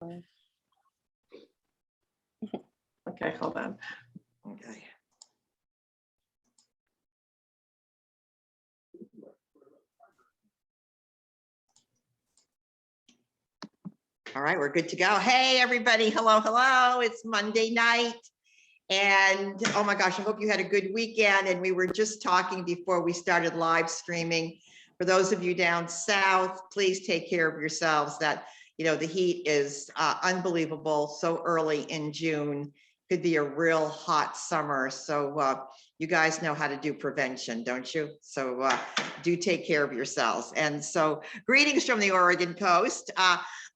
Okay, hold on. Okay. All right, we're good to go. Hey, everybody. Hello, hello. It's Monday night. And oh my gosh, I hope you had a good weekend. And we were just talking before we started live streaming. For those of you down south, please take care of yourselves. That, you know, the heat is unbelievable. So early in June, could be a real hot summer. So you guys know how to do prevention, don't you? So do take care of yourselves. And so greetings from the Oregon coast.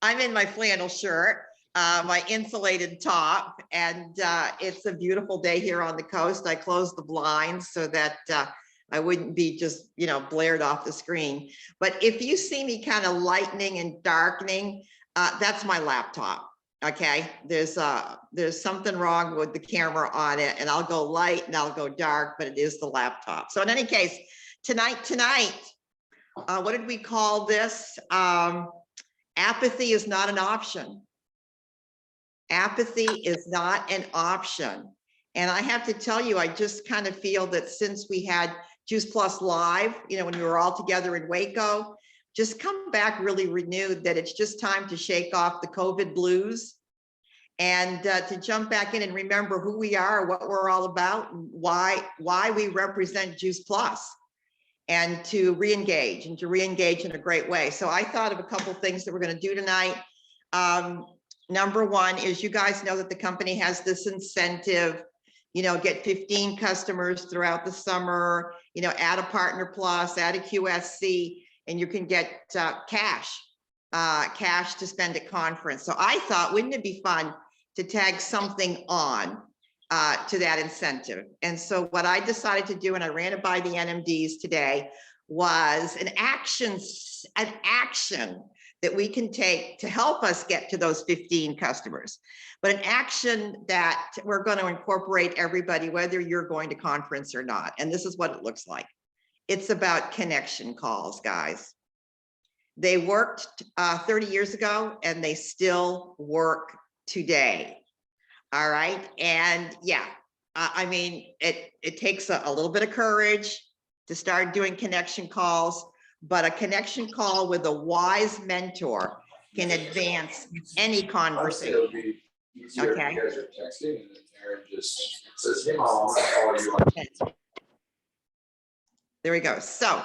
I'm in my flannel shirt, my insulated top, and it's a beautiful day here on the coast. I closed the blinds so that I wouldn't be just, you know, blared off the screen. But if you see me kind of lightening and darkening, that's my laptop. Okay, there's something wrong with the camera on it, and I'll go light and I'll go dark, but it is the laptop. So in any case, tonight, what did we call this? Apathy is not an option. Apathy is not an option. And I have to tell you, I just kind of feel that since we had Juice Plus Live, you know, when we were all together in Waco, just come back really renewed that it's just time to shake off the COVID blues and to jump back in and remember who we are, what we're all about, and why we represent Juice Plus, and to re-engage in a great way. So I thought of a couple things that we're going to do tonight. Number one is, you guys know that the company has this incentive, you know, get 15 customers throughout the summer, you know, add a Partner Plus, add a QSC, and you can get cash to spend at conference. So I thought, wouldn't it be fun to tag something on to that incentive? And so what I decided to do, and I ran it by the NMDs today, was an action that we can take to help us get to those 15 customers, but an action that we're going to incorporate everybody, whether you're going to conference or not. And this is what it looks like. It's about connection calls, guys. They worked 30 years ago and they still work today. All right. And yeah, I mean, it takes a little bit of courage to start doing connection calls, but a connection call with a wise mentor can advance any conversation. Okay. There we go. So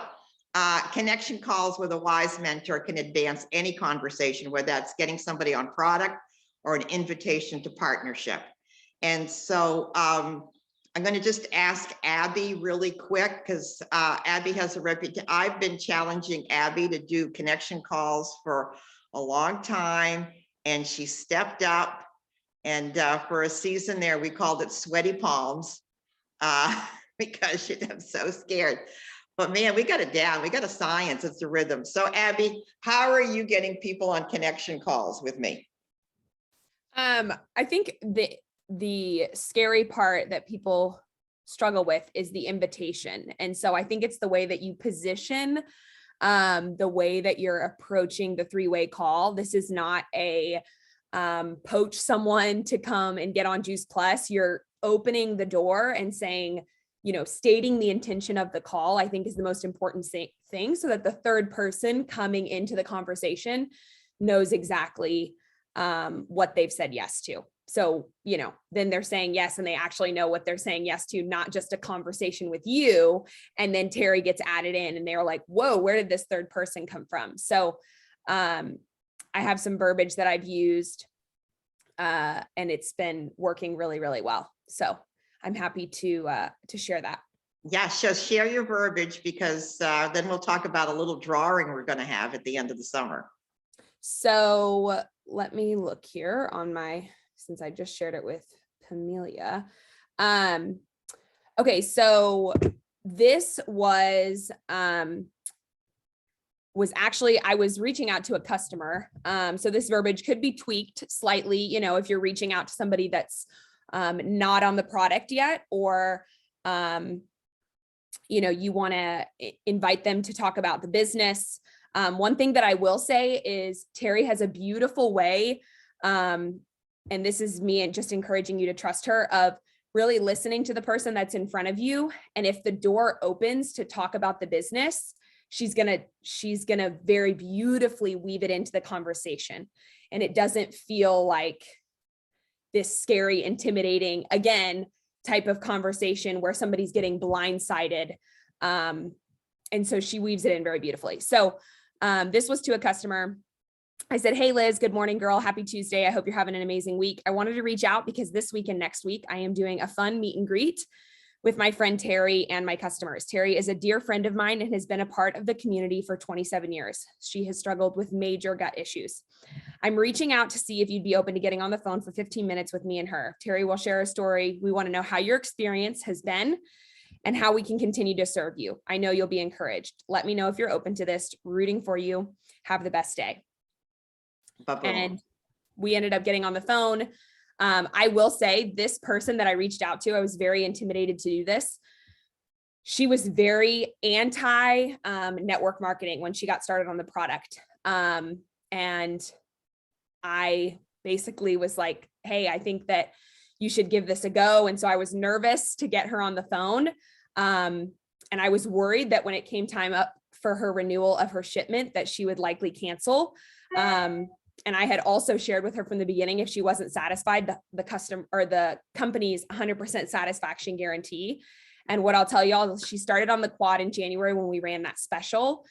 connection calls with a wise mentor can advance any conversation, whether that's getting somebody on product or an invitation to partnership. And so I'm going to just ask Abby really quick, because Abby has a reputation. I've been challenging Abby to do connection calls for a long time, and she stepped up. And for a season there, we called it Sweaty Palms because I'm so scared. But man, we got it down. We got a science. It's a rhythm. So Abby, how are you getting people on connection calls with me? I think the scary part that people struggle with is the invitation. And so I think it's the way that you position, the way that you're approaching the three-way call. This is not a poach someone to come and get on Juice Plus. You're opening the door and saying, you know, stating the intention of the call, I think is the most important thing, so that the third person coming into the conversation knows exactly what they've said yes to. So, you know, then they're saying yes, and they actually know what they're saying yes to, not just a conversation with you. And then Terry gets added in and they're like, whoa, where did this third person come from? So I have some verbiage that I've used and it's been working really, really well. So I'm happy to share that. Yeah, just share your verbiage, because then we'll talk about a little drawing we're going to have at the end of the summer. So let me look here on my, since I just shared it with Pamelia. Okay, so this was actually, I was reaching out to a customer. So this verbiage could be tweaked slightly, you know, if you're reaching out to somebody that's not on the product yet, or you know, you want to invite them to talk about the business. One thing that I will say is Terry has a beautiful way And this is me and just encouraging you to trust her, of really listening to the person that's in front of you. And if the door opens to talk about the business, she's gonna very beautifully weave it into the conversation. And it doesn't feel like this scary, intimidating, again, type of conversation where somebody's getting blindsided. And so she weaves it in very beautifully. So this was to a customer. I said, hey, Liz, good morning, girl. Happy Tuesday. I hope you're having an amazing week. I wanted to reach out because this week and next week, I am doing a fun meet and greet with my friend Terry and my customers. Terry is a dear friend of mine and has been a part of the community for 27 years. She has struggled with major gut issues. I'm reaching out to see if you'd be open to getting on the phone for 15 minutes with me and her. Terry will share a story. We want to know how your experience has been and how we can continue to serve you. I know you'll be encouraged. Let me know if you're open to this. Rooting for you. Have the best day. And we ended up getting on the phone. I will say this person that I reached out to, I was very intimidated to do this. She was very anti network marketing when she got started on the product. And I basically was like, hey, I think that you should give this a go. And so I was nervous to get her on the phone. And I was worried that when it came time up for her renewal of her shipment, that she would likely cancel. And I had also shared with her from the beginning, if she wasn't satisfied, the customer or the company's 100% satisfaction guarantee. And what I'll tell y'all, she started on the quad in January when we ran that special,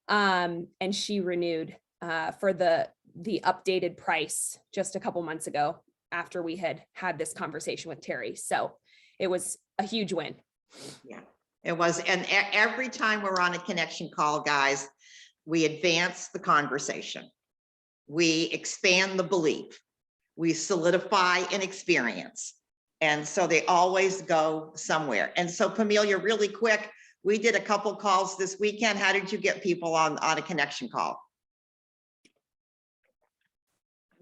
and she renewed for the updated price just a couple months ago after we had this conversation with Terry. So it was a huge win. Yeah, it was. And every time we're on a connection call, guys, we advance the conversation. We expand the belief, we solidify an experience. And so they always go somewhere. And so Pamelia, really quick, we did a couple calls this weekend. How did you get people on a connection call?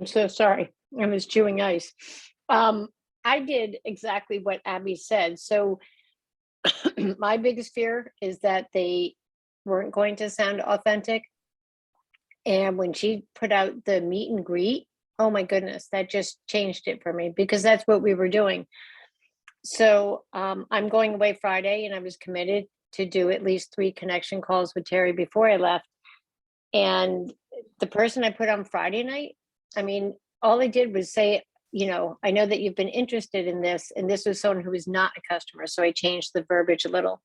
I'm so sorry. I was chewing ice. I did exactly what Abby said. So my biggest fear is that they weren't going to sound authentic. And when she put out the meet and greet, oh my goodness, that just changed it for me, because that's what we were doing. So I'm going away Friday, and I was committed to do at least 3 connection calls with Terry before I left. And the person I put on Friday night, I mean, all I did was say, you know, I know that you've been interested in this, and this was someone who was not a customer. So I changed the verbiage a little.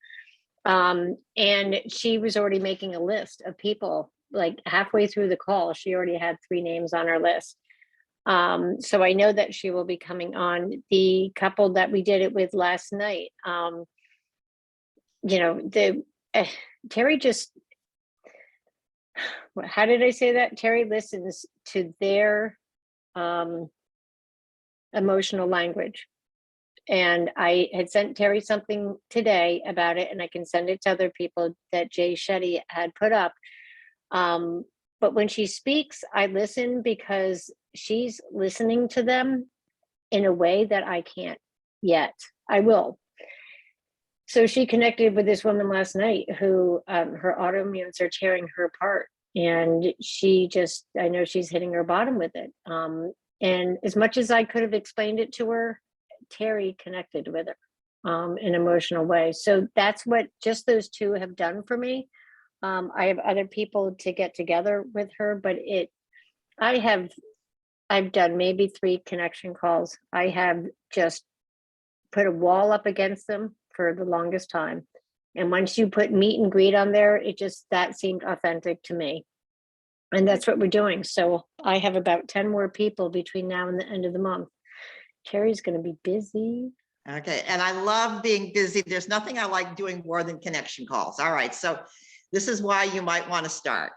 And she was already making a list of people. Like halfway through the call, she already had 3 names on her list. So I know that she will be coming on. The couple that we did it with last night, you know, Terry just, how did I say that? Terry listens to their emotional language. And I had sent Terry something today about it, and I can send it to other people that Jay Shetty had put up. But when she speaks, I listen because she's listening to them in a way that I can't yet. I will. So she connected with this woman last night who her autoimmunes are tearing her apart. And she just, I know she's hitting her bottom with it. And as much as I could have explained it to her, Terry connected with her in an emotional way. So that's what just those 2 have done for me. I have other people to get together with her, but I've done maybe 3 connection calls. I have just put a wall up against them for the longest time. And once you put meet and greet on there, that seemed authentic to me. And that's what we're doing. So I have about 10 more people between now and the end of the month. Terry's going to be busy. Okay. And I love being busy. There's nothing I like doing more than connection calls. All right. So this is why you might want to start.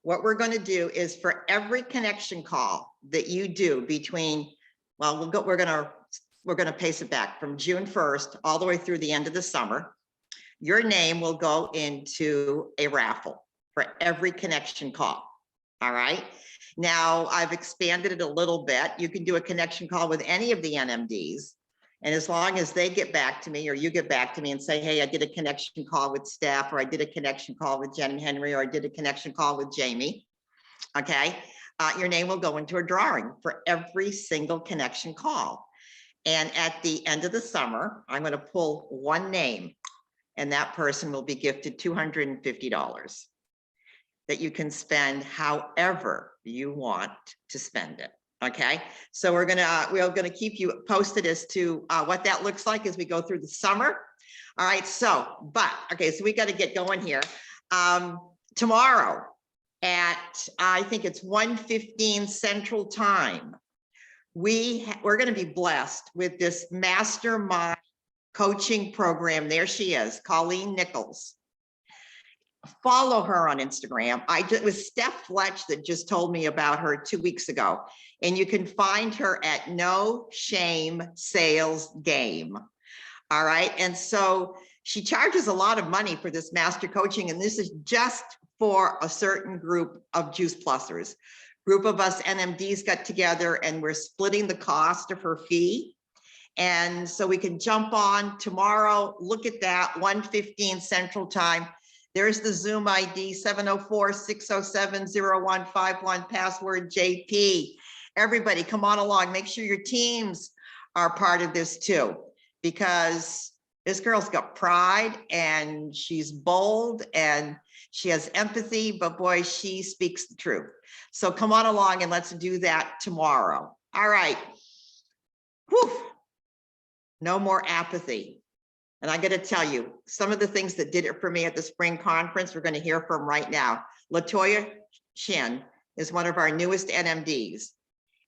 What we're going to do is for every connection call that you do between, well, we're going to pace it back from June 1st all the way through the end of the summer. Your name will go into a raffle for every connection call. All right. Now I've expanded it a little bit. You can do a connection call with any of the NMDs. And as long as they get back to me, or you get back to me and say, hey, I did a connection call with Steph, or I did a connection call with Jen Henry, or I did a connection call with Jamie. Okay. your name will go into a drawing for every single connection call. And at the end of the summer, I'm going to pull one name, and that person will be gifted $250 that you can spend however you want to spend it. Okay, so we're gonna keep you posted as to what that looks like as we go through the summer. All right, so so we got to get going here. Tomorrow at I think it's 1:15 Central Time, we're going to be blessed with this mastermind coaching program. There she is, Colleen Nichols. Follow her on Instagram. It was Steph Fletch that just told me about her 2 weeks ago. And you can find her at No Shame Sales Game. All right. And so she charges a lot of money for this master coaching. And this is just for a certain group of Juice Plusers. Group of us NMDs got together and we're splitting the cost of her fee. And so we can jump on tomorrow. Look at that, 1:15 Central Time. There's the Zoom ID, 704-607-0151, password JP. Everybody come on along. Make sure your teams are part of this too, because this girl's got pride and she's bold and she has empathy, but boy, she speaks the truth. So come on along and let's do that tomorrow. All right. Whew. No more apathy. And I got to tell you, some of the things that did it for me at the spring conference, we're going to hear from right now. Latoya Shin is one of our newest NMDs.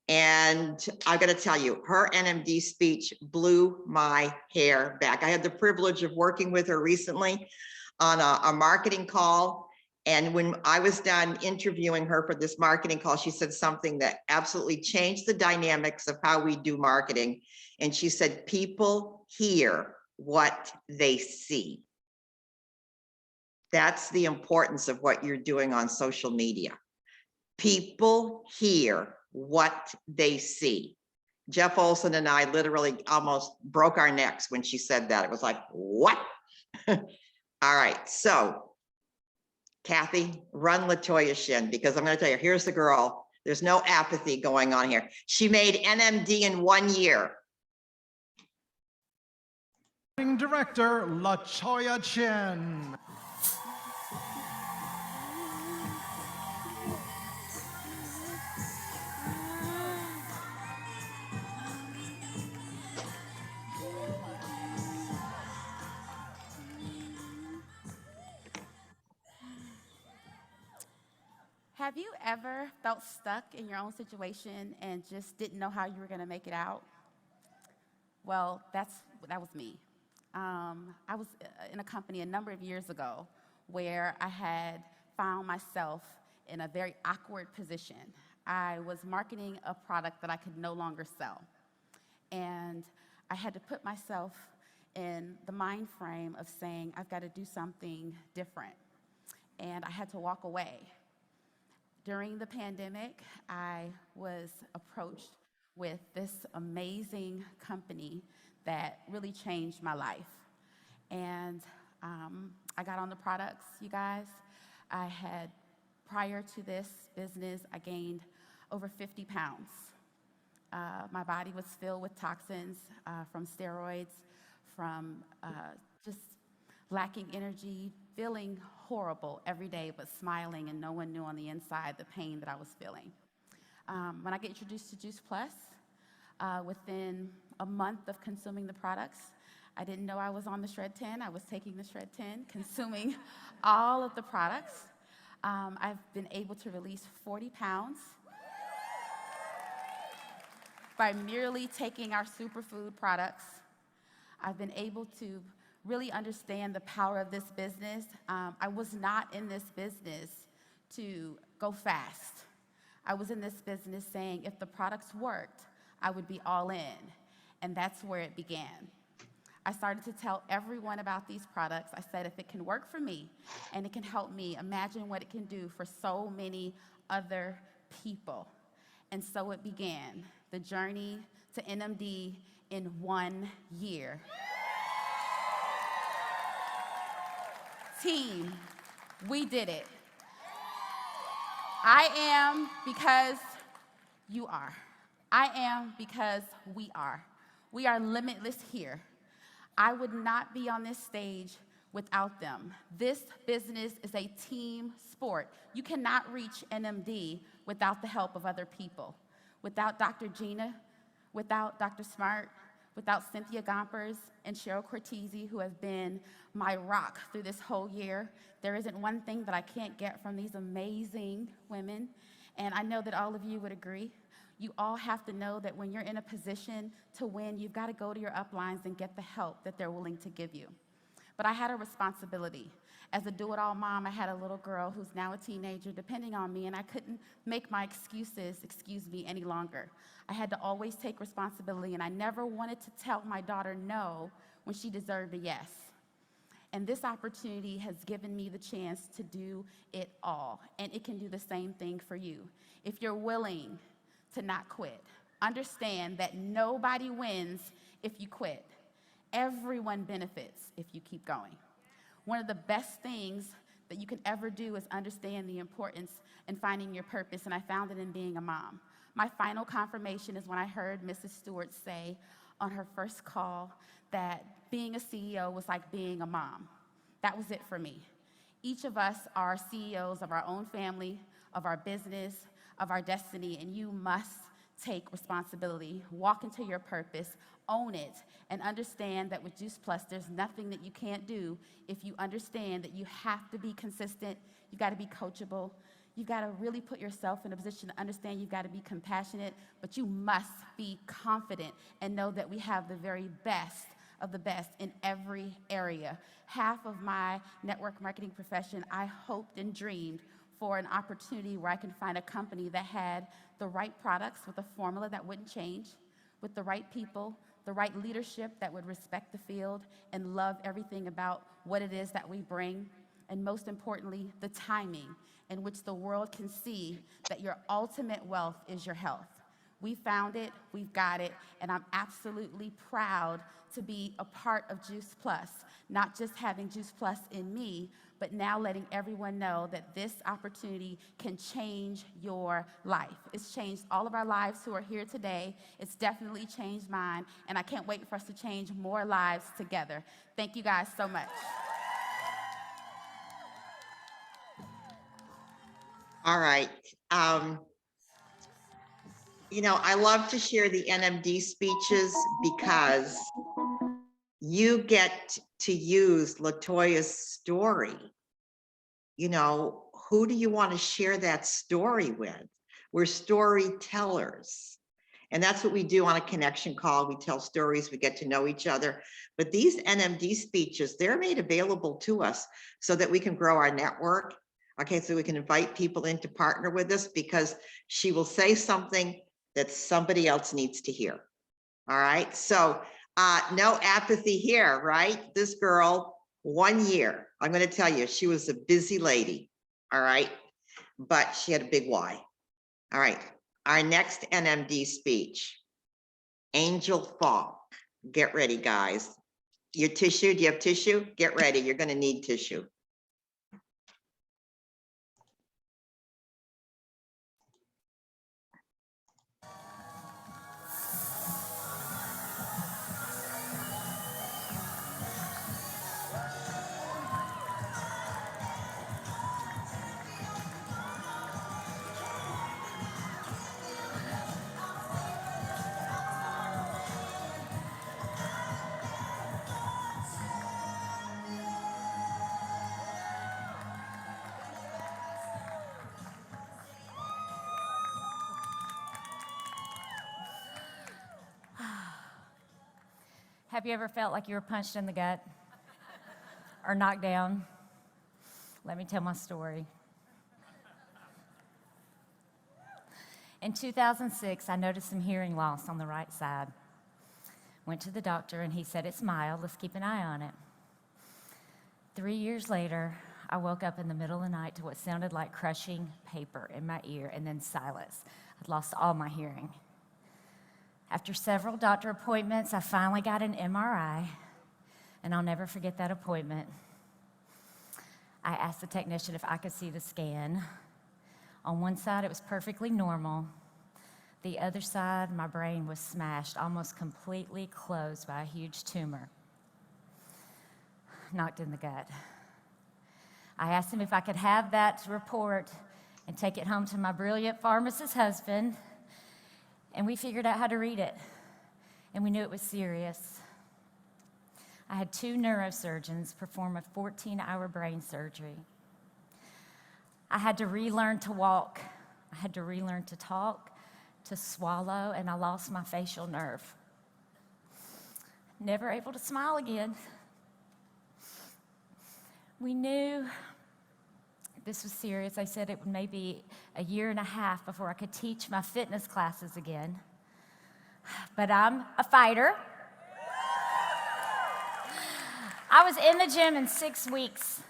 And I got to tell you, her NMD speech blew my hair back. I had the privilege of working with her recently on a marketing call. And when I was done interviewing her for this marketing call, she said something that absolutely changed the dynamics of how we do marketing. And she said, people hear what they see. That's the importance of what you're doing on social media. People hear what they see. Jeff Olson and I literally almost broke our necks when she said that. It was like, what? All right, so Kathy, run Latoya Shin, because I'm going to tell you, here's the girl. There's no apathy going on here. She made NMD in 1 year. Director Latoya Shin. Have you ever felt stuck in your own situation and just didn't know how you were going to make it out? Well, that was me. I was in a company a number of years ago where I had found myself in a very awkward position. I was marketing a product that I could no longer sell. And I had to put myself in the mind frame of saying, I've got to do something different. And I had to walk away. During the pandemic, I was approached with this amazing company that really changed my life. And I got on the products, you guys. Prior to this business, I gained over 50 pounds. My body was filled with toxins from steroids, from just lacking energy, feeling horrible every day, but smiling, and no one knew on the inside the pain that I was feeling. When I get introduced to Juice Plus, within a month of consuming the products, I didn't know I was on the Shred 10. I was taking the Shred 10, consuming all of the products. I've been able to release 40 pounds by merely taking our superfood products. I've been able to really understand the power of this business. I was not in this business to go fast. I was in this business saying if the products worked, I would be all in. And that's where it began. I started to tell everyone about these products. I said, if it can work for me and it can help me, imagine what it can do for so many other people. And so it began, the journey to NMD in 1 year. Team, we did it. I am because you are. I am because we are. We are limitless here. I would not be on this stage without them. This business is a team sport. You cannot reach NMD without the help of other people. Without Dr. Gina, without Dr. Smart, without Cynthia Gompers and Cheryl Cortese, who have been my rock through this whole year. There isn't one thing that I can't get from these amazing women, and I know that all of you would agree. You all have to know that when you're in a position to win, you've got to go to your uplines and get the help that they're willing to give you. But I had a responsibility. As a do-it-all mom, I had a little girl who's now a teenager depending on me, and I couldn't make my excuses excuse me any longer. I had to always take responsibility, and I never wanted to tell my daughter no when she deserved a yes. And this opportunity has given me the chance to do it all, and it can do the same thing for you. If you're willing to not quit, understand that nobody wins if you quit. Everyone benefits if you keep going. One of the best things that you can ever do is understand the importance in finding your purpose, and I found it in being a mom. My final confirmation is when I heard Mrs. Stewart say on her first call that being a CEO was like being a mom. That was it for me. Each of us are CEOs of our own family, of our business, of our destiny, and you must take responsibility, walk into your purpose, own it, and understand that with Juice Plus, there's nothing that you can't do if you understand that you have to be consistent, you've got to be coachable, you've got to really put yourself in a position to understand you've got to be compassionate, but you must be confident and know that we have the very best of the best in every area. Half of my network marketing profession, I hoped and dreamed for an opportunity where I can find a company that had the right products with a formula that wouldn't change, with the right people, the right leadership that would respect the field and love everything about what it is that we bring, and most importantly, the timing in which the world can see that your ultimate wealth is your health. We found it, we've got it, and I'm absolutely proud to be a part of Juice Plus, not just having Juice Plus in me, but now letting everyone know that this opportunity can change your life. It's changed all of our lives who are here today. It's definitely changed mine, and I can't wait for us to change more lives together. Thank you guys so much. All right. You know, I love to share the NMD speeches because you get to use Latoya's story. You know, who do you want to share that story with? We're storytellers. And that's what we do on a connection call. We tell stories, we get to know each other. But these NMD speeches, they're made available to us so that we can grow our network. Okay, so we can invite people in to partner with us because she will say something that somebody else needs to hear. All right, so no apathy here, right? This girl, 1 year, I'm going to tell you, she was a busy lady. All right, but she had a big why. All right, our next NMD speech, Angel Faulk. Get ready, guys. Your tissue, do you have tissue? Get ready, you're going to need tissue. Have you ever felt like you were punched in the gut or knocked down? Let me tell my story. In 2006, I noticed some hearing loss on the right side. Went to the doctor and he said, "It's mild, let's keep an eye on it." 3 years later, I woke up in the middle of the night to what sounded like crushing paper in my ear and then silence. I'd lost all my hearing. After several doctor appointments, I finally got an MRI, and I'll never forget that appointment. I asked the technician if I could see the scan. On one side, it was perfectly normal. The other side, my brain was smashed, almost completely closed by a huge tumor, knocked in the gut. I asked him if I could have that report and take it home to my brilliant pharmacist husband, and we figured out how to read it, and we knew it was serious. I had 2 neurosurgeons perform a 14-hour brain surgery. I had to relearn to walk. I had to relearn to talk, to swallow, and I lost my facial nerve. Never able to smile again. We knew this was serious. I said it would maybe a year and a half before I could teach my fitness classes again. But I'm a fighter. I was in the gym in 6 weeks.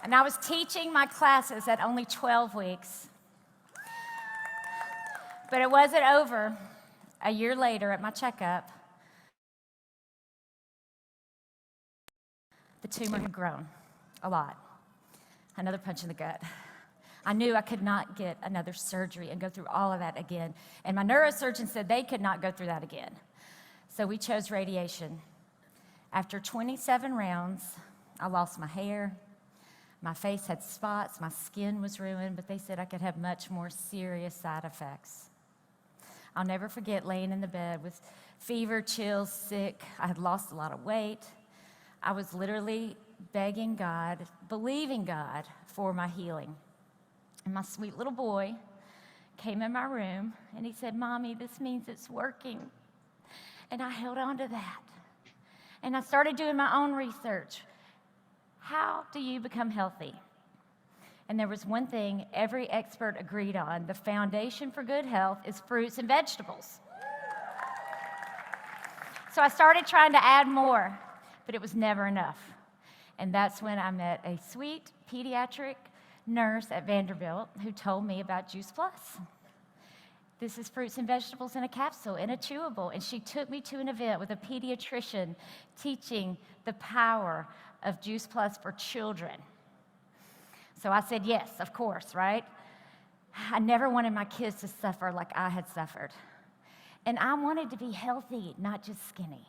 And I was teaching my classes at only 12 weeks. But it wasn't over. A year later at my checkup, the tumor had grown a lot. Another punch in the gut. I knew I could not get another surgery and go through all of that again. And my neurosurgeon said they could not go through that again. So we chose radiation. After 27 rounds, I lost my hair. My face had spots, my skin was ruined, but they said I could have much more serious side effects. I'll never forget laying in the bed with fever, chills, sick. I had lost a lot of weight. I was literally begging God, believing God for my healing. And my sweet little boy came in my room and he said, "Mommy, this means it's working." And I held on to that. And I started doing my own research. How do you become healthy? And there was one thing every expert agreed on. The foundation for good health is fruits and vegetables. So I started trying to add more, but it was never enough. And that's when I met a sweet pediatric nurse at Vanderbilt who told me about Juice Plus. This is fruits and vegetables in a capsule, in a chewable. And she took me to an event with a pediatrician teaching the power of Juice Plus for children. So I said yes, of course, right? I never wanted my kids to suffer like I had suffered. And I wanted to be healthy, not just skinny.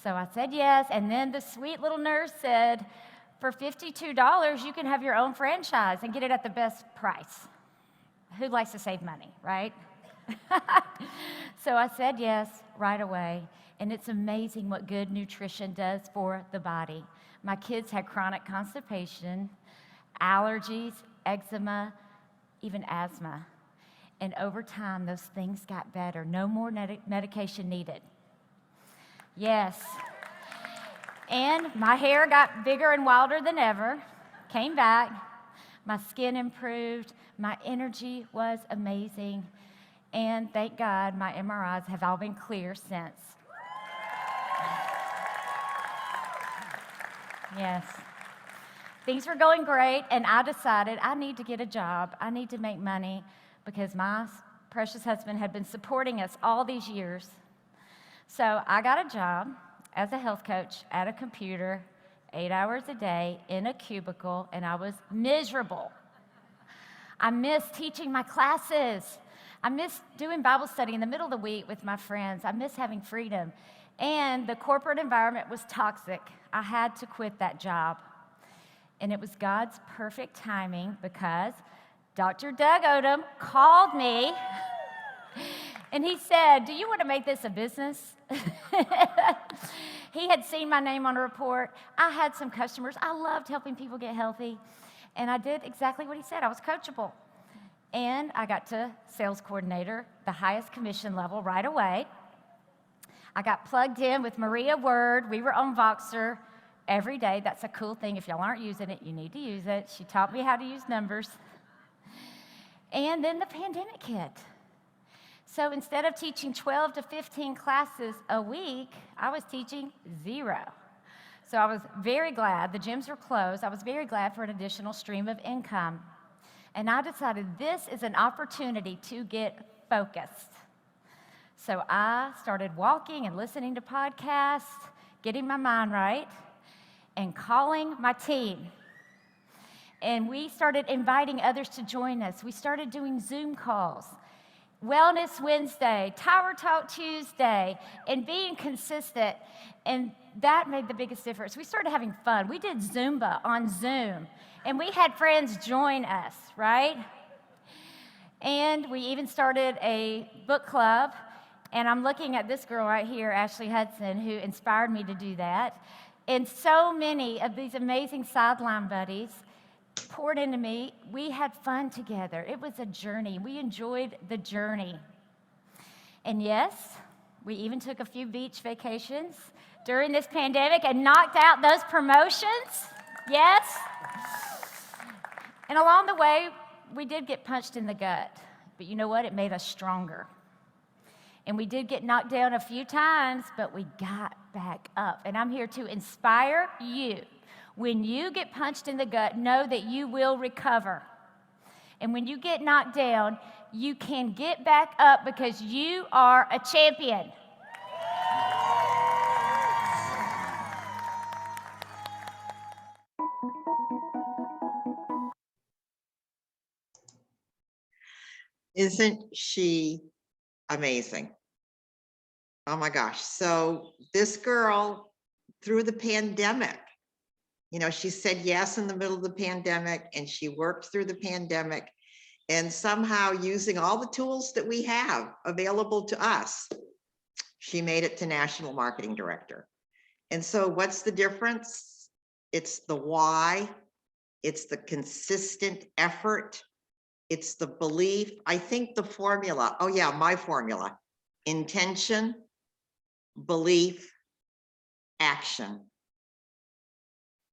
So I said yes, and then the sweet little nurse said, for $52, you can have your own franchise and get it at the best price. Who likes to save money, right? So I said yes right away, and it's amazing what good nutrition does for the body. My kids had chronic constipation, allergies, eczema, even asthma. And over time, those things got better. No more medication needed. Yes. And my hair got bigger and wilder than ever, came back. My skin improved. My energy was amazing. And thank God, my MRIs have all been clear since. Yes. Things were going great, and I decided I need to get a job. I need to make money because my precious husband had been supporting us all these years. So I got a job as a health coach at a computer, 8 hours a day in a cubicle, and I was miserable. I missed teaching my classes. I missed doing Bible study in the middle of the week with my friends. I missed having freedom. And the corporate environment was toxic. I had to quit that job. And it was God's perfect timing because Dr. Doug Odom called me and he said, "Do you want to make this a business?" He had seen my name on a report. I had some customers. I loved helping people get healthy. And I did exactly what he said. I was coachable. And I got to sales coordinator, the highest commission level right away. I got plugged in with Maria Word. We were on Voxer every day. That's a cool thing. If y'all aren't using it, you need to use it. She taught me how to use numbers. And then the pandemic hit. So instead of teaching 12 to 15 classes a week, I was teaching 0. So I was very glad. The gyms were closed. I was very glad for an additional stream of income. And I decided this is an opportunity to get focused. So I started walking and listening to podcasts, getting my mind right, and calling my team. And we started inviting others to join us. We started doing Zoom calls, Wellness Wednesday, Tower Talk Tuesday, and being consistent. And that made the biggest difference. We started having fun. We did Zumba on Zoom, and we had friends join us, right? And we even started a book club. And I'm looking at this girl right here, Ashley Hudson, who inspired me to do that. And so many of these amazing sideline buddies poured into me. We had fun together. It was a journey. We enjoyed the journey. And yes, we even took a few beach vacations during this pandemic and knocked out those promotions. Yes. And along the way, we did get punched in the gut. But you know what? It made us stronger. And we did get knocked down a few times, but we got back up. And I'm here to inspire you. When you get punched in the gut, know that you will recover. And when you get knocked down, you can get back up because you are a champion. Isn't she amazing? Oh my gosh. So this girl, through the pandemic, she said yes in the middle of the pandemic, and she worked through the pandemic, and somehow, using all the tools that we have available to us, she made it to National Marketing Director. And so what's the difference? It's the why, it's the consistent effort, it's the belief. I think the formula, oh yeah, my formula: intention, belief, action.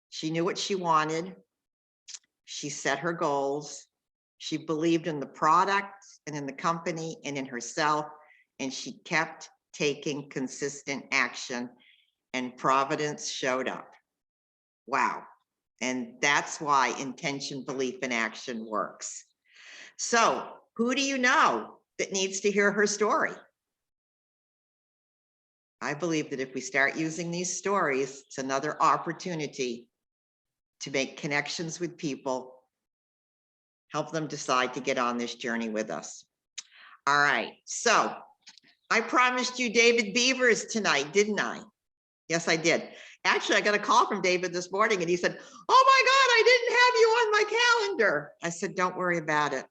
She knew what she wanted. She set her goals. She believed in the product and in the company and in herself, and she kept taking consistent action, and Providence showed up. Wow. And that's why intention, belief, and action works. So who do you know that needs to hear her story? I believe that if we start using these stories, it's another opportunity to make connections with people, help them decide to get on this journey with us. All right, so I promised you David Beavers tonight, didn't I? Yes, I did. Actually, I got a call from David this morning, and he said, "Oh my God, I didn't have you on my calendar." I said, "Don't worry about it."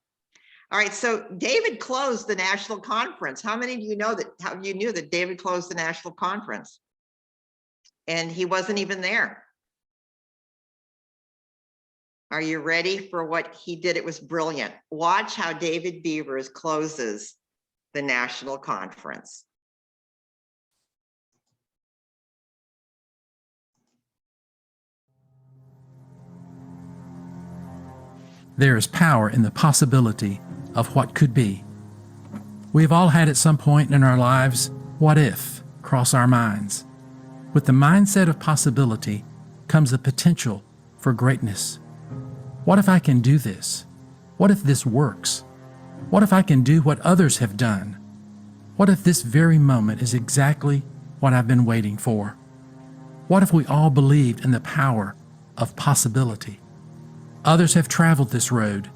All right, so David closed the national conference. How many of you know that? How you knew that David closed the national conference? And he wasn't even there. Are you ready for what he did? It was brilliant. Watch how David Beavers closes the national conference. There is power in the possibility of what could be. We have all had at some point in our lives, what if, cross our minds. With the mindset of possibility comes the potential for greatness. What if I can do this? What if this works? What if I can do what others have done? What if this very moment is exactly what I've been waiting for? What if we all believed in the power of possibility? Others have traveled this road.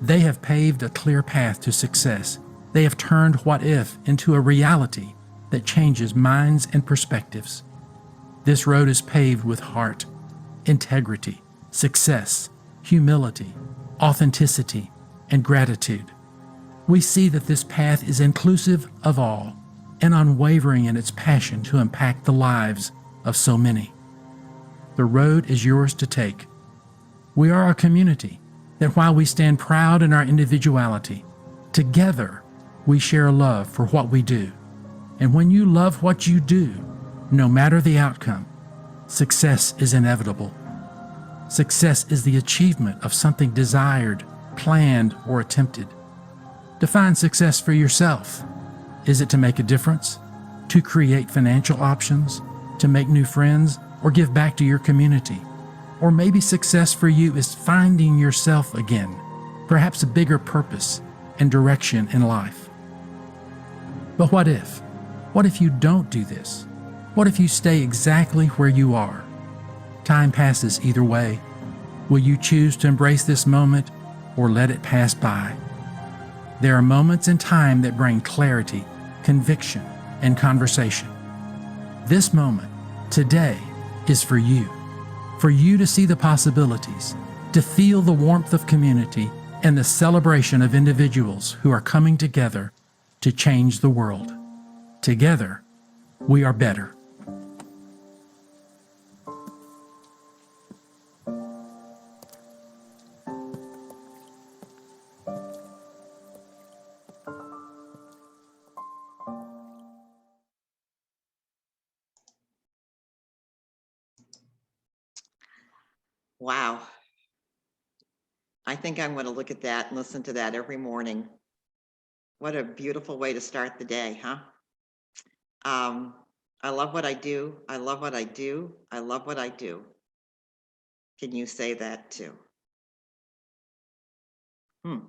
They have paved a clear path to success. They have turned what if into a reality that changes minds and perspectives. This road is paved with heart, integrity, success, humility, authenticity, and gratitude. We see that this path is inclusive of all and unwavering in its passion to impact the lives of so many. The road is yours to take. We are a community that, while we stand proud in our individuality, together we share love for what we do. And when you love what you do, no matter the outcome, success is inevitable. Success is the achievement of something desired, planned, or attempted. Define success for yourself. Is it to make a difference, to create financial options, to make new friends, or give back to your community? Or maybe success for you is finding yourself again, perhaps a bigger purpose and direction in life. But what if? What if you don't do this? What if you stay exactly where you are? Time passes either way. Will you choose to embrace this moment or let it pass by? There are moments in time that bring clarity, conviction, and conversation. This moment, today, is for you to see the possibilities, to feel the warmth of community and the celebration of individuals who are coming together to change the world. Together, we are better. Wow. I think I'm going to look at that and listen to that every morning. What a beautiful way to start the day, huh? I love what I do. I love what I do. I love what I do. Can you say that too? For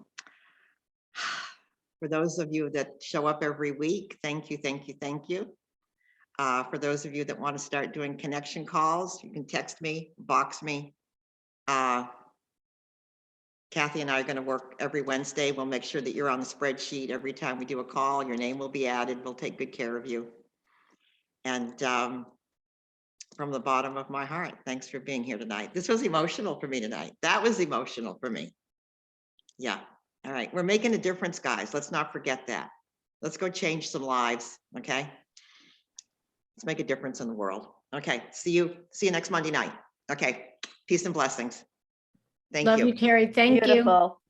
those of you that show up every week, thank you, thank you, thank you. For those of you that want to start doing connection calls, you can text me, box me. Kathy and I are going to work every Wednesday. We'll make sure that you're on the spreadsheet every time we do a call. Your name will be added. We'll take good care of you. And from the bottom of my heart, thanks for being here tonight. This was emotional for me tonight. That was emotional for me. Yeah. All right. We're making a difference, guys. Let's not forget that. Let's go change some lives. Okay. Let's make a difference in the world. Okay. See you next Monday night. Okay. Peace and blessings. Thank Love you. you, Terry. Thank you. Beautiful.